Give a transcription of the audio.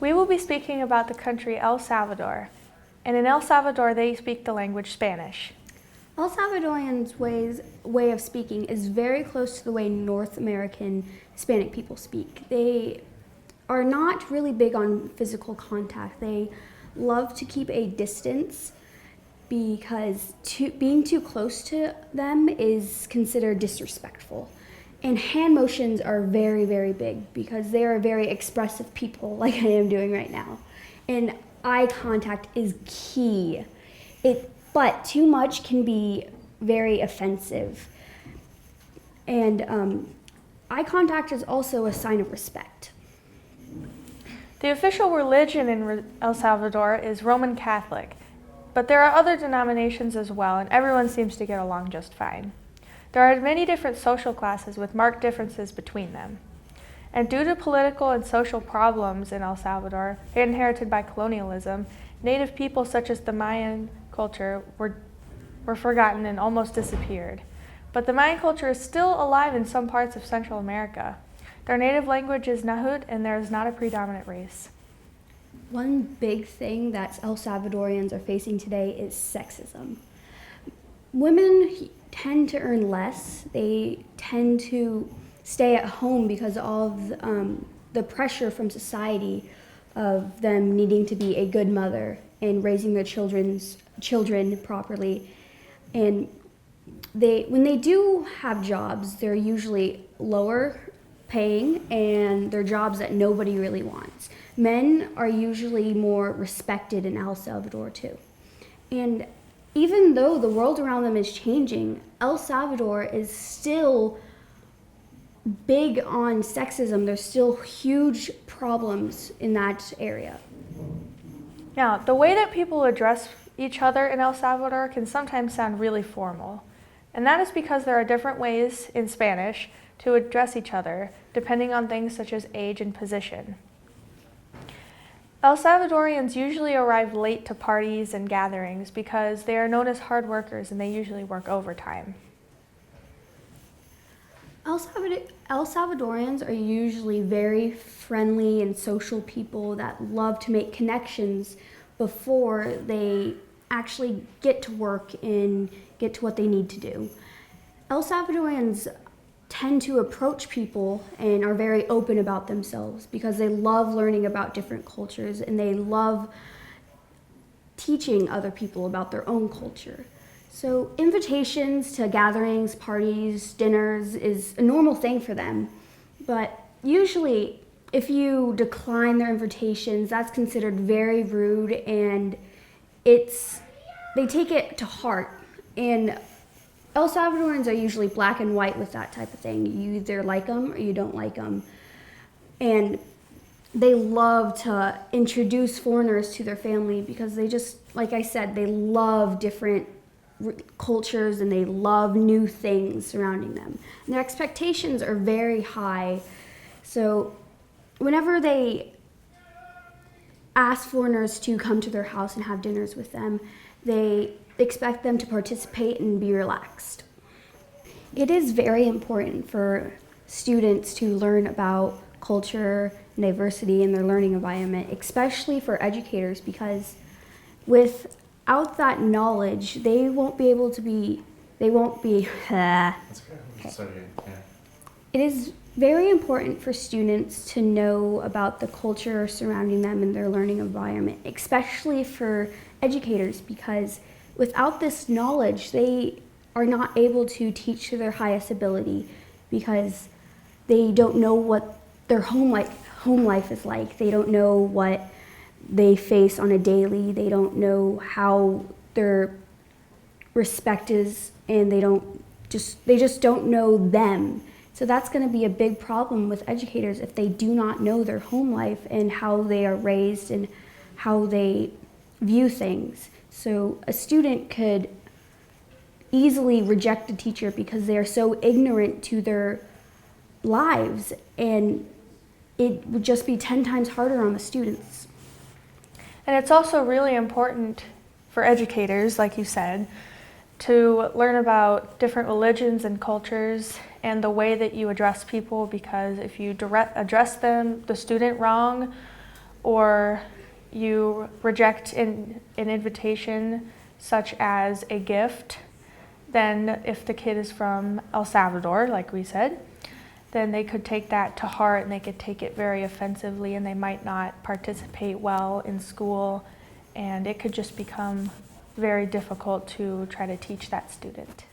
We will be speaking about the country El Salvador, and in El Salvador they speak the language Spanish. El Salvadorians' way of speaking is very close to the way North American Hispanic people speak. They are not really big on physical contact. They love to keep a distance because being too close to them is considered disrespectful. And hand motions are very, very big because they are very expressive people like I am doing right now. And eye contact is key. But too much can be very offensive. And eye contact is also a sign of respect. The official religion in El Salvador is Roman Catholic, but there are other denominations as well, and everyone seems to get along just fine. There are many different social classes with marked differences between them. And due to political and social problems in El Salvador, inherited by colonialism, native people such as the Mayan culture were forgotten and almost disappeared. But the Mayan culture is still alive in some parts of Central America. Their native language is Nahut, and there is not a predominant race. One big thing that El Salvadorians are facing today is sexism. Women tend to earn less. They tend to stay at home because of the pressure from society of them needing to be a good mother and raising their children properly. And when they do have jobs, they're usually lower paying, and they're jobs that nobody really wants. Men are usually more respected in El Salvador too. And even though the world around them is changing, El Salvador is still big on sexism. There's still huge problems in that area. Now, the way that people address each other in El Salvador can sometimes sound really formal. And that is because there are different ways in Spanish to address each other, depending on things such as age and position. El Salvadorians usually arrive late to parties and gatherings because they are known as hard workers and they usually work overtime. El Salvadorians are usually very friendly and social people that love to make connections before they actually get to work and get to what they need to do. El Salvadorians tend to approach people and are very open about themselves because they love learning about different cultures and they love teaching other people about their own culture. So invitations to gatherings, parties, dinners is a normal thing for them. But usually if you decline their invitations, that's considered very rude, and they take it to heart. And El Salvadorans are usually black and white with that type of thing. You either like them or you don't like them. And they love to introduce foreigners to their family because they just, like I said, they love different cultures and they love new things surrounding them. And their expectations are very high. So whenever they ask foreigners to come to their house and have dinners with them, they expect them to participate and be relaxed. It is very important for students to learn about culture and diversity in their learning environment, especially for educators, because without that knowledge, they won't be. That's okay. Sorry, yeah. It is very important for students to know about the culture surrounding them in their learning environment, especially for educators, because without this knowledge, they are not able to teach to their highest ability because they don't know what their home life is like. They don't know what they face on a daily. They don't know how their respect is, and they just don't know them. So that's going to be a big problem with educators if they do not know their home life and how they are raised and how they view things. So a student could easily reject a teacher because they are so ignorant to their lives, and it would just be 10 times harder on the students. And it's also really important for educators, like you said, to learn about different religions and cultures and the way that you address people, because if you address the student wrong, or you reject an invitation such as a gift, then if the kid is from El Salvador, like we said, then they could take that to heart and they could take it very offensively and they might not participate well in school, and it could just become very difficult to try to teach that student.